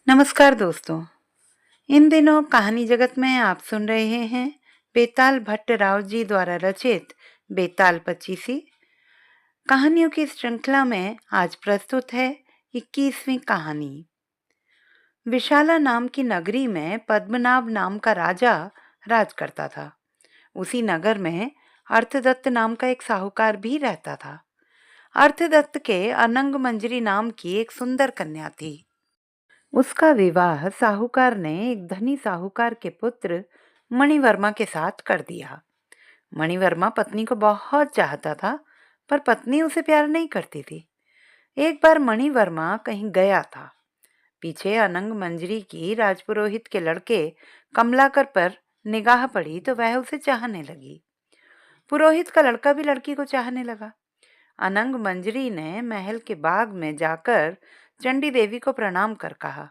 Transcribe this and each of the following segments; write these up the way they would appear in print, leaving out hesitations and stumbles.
नमस्कार दोस्तों। इन दिनों कहानी जगत में आप सुन रहे हैं बेताल भट्टराव जी द्वारा रचित बेताल पचीसी। कहानियों की श्रृंखला में आज प्रस्तुत है 21वीं कहानी। विशाला नाम की नगरी में पद्मनाभ नाम का राजा राज करता था। उसी नगर में अर्थदत्त नाम का एक साहूकार भी रहता था। अर्थदत्त के अनंग मंजरी नाम की एक सुंदर कन्या थी। उसका विवाह साहूकार ने एक धनी साहूकार के पुत्र मणिवर्मा के साथ कर दिया। मणिवर्मा पत्नी को बहुत चाहता था, पर पत्नी उसे प्यार नहीं करती थी। एक बार मणिवर्मा कहीं गया था। पीछे अनंग मंजरी की राजपुरोहित के लड़के कमलाकर पर निगाह पड़ी तो वह उसे चाहने लगी। पुरोहित का लड़का भी लड़की को चाहने लगा। अनंग मंजरी ने महल के बाग में जाकर चंडी देवी को प्रणाम कर कहा,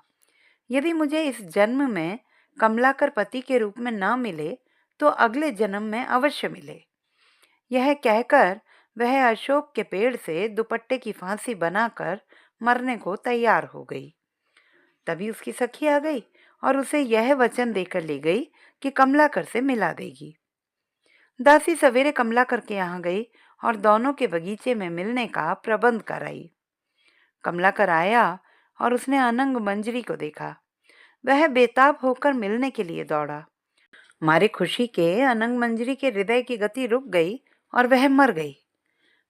यदि मुझे इस जन्म में कमलाकर पति के रूप में न मिले तो अगले जन्म में अवश्य मिले। यह कहकर वह अशोक के पेड़ से दुपट्टे की फांसी बनाकर मरने को तैयार हो गई। तभी उसकी सखी आ गई और उसे यह वचन देकर ले गई कि कमलाकर से मिला देगी। दासी सवेरे कमलाकर के यहाँ गई और दोनों के बगीचे में मिलने का प्रबंध कराई। कमलाकर आया और उसने अनंग मंजरी को देखा। वह बेताब होकर मिलने के लिए दौड़ा। मारे खुशी के अनंग मंजरी के हृदय की गति रुक गई और वह मर गई।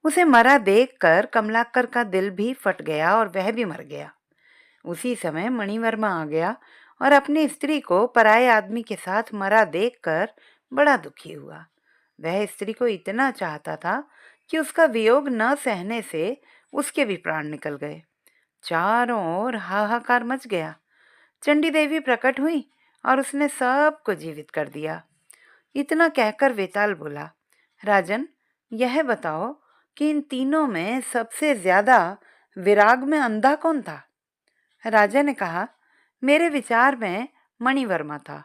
उसे मरा देखकर कमलाकर का दिल भी फट गया और वह भी मर गया। उसी समय मणिवर्मा आ गया और अपनी स्त्री को पराये आदमी के साथ मरा देखकर बड़ा दुखी हुआ। वह स्त्री को इतना चाहता था कि उसका वियोग न सहने से उसके भी प्राण निकल गए। चारों ओर हाहाकार मच गया। चंडी देवी प्रकट हुई और उसने सबको जीवित कर दिया। इतना कहकर वेताल बोला, राजन, यह बताओ कि इन तीनों में सबसे ज्यादा विराग में अंधा कौन था? राजा ने कहा, मेरे विचार में मणिवर्मा था,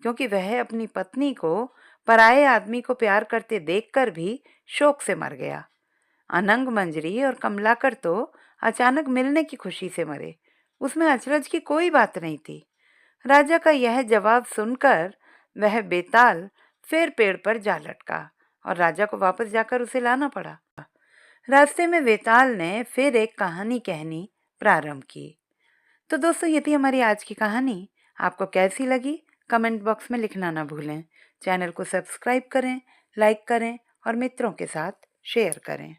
क्योंकि वह अपनी पत्नी को पराये आदमी को प्यार करते देखकर भी शोक से मर गया। अनंग मंजरी और कमलाकर तो अचानक मिलने की खुशी से मरे, उसमें अचरज की कोई बात नहीं थी। राजा का यह जवाब सुनकर वह बेताल फिर पेड़ पर जा लटका और राजा को वापस जाकर उसे लाना पड़ा। रास्ते में वेताल ने फिर एक कहानी कहनी प्रारंभ की। तो दोस्तों, ये थी हमारी आज की कहानी। आपको कैसी लगी कमेंट बॉक्स में लिखना ना भूलें। चैनल को सब्सक्राइब करें, लाइक करें और मित्रों के साथ शेयर करें।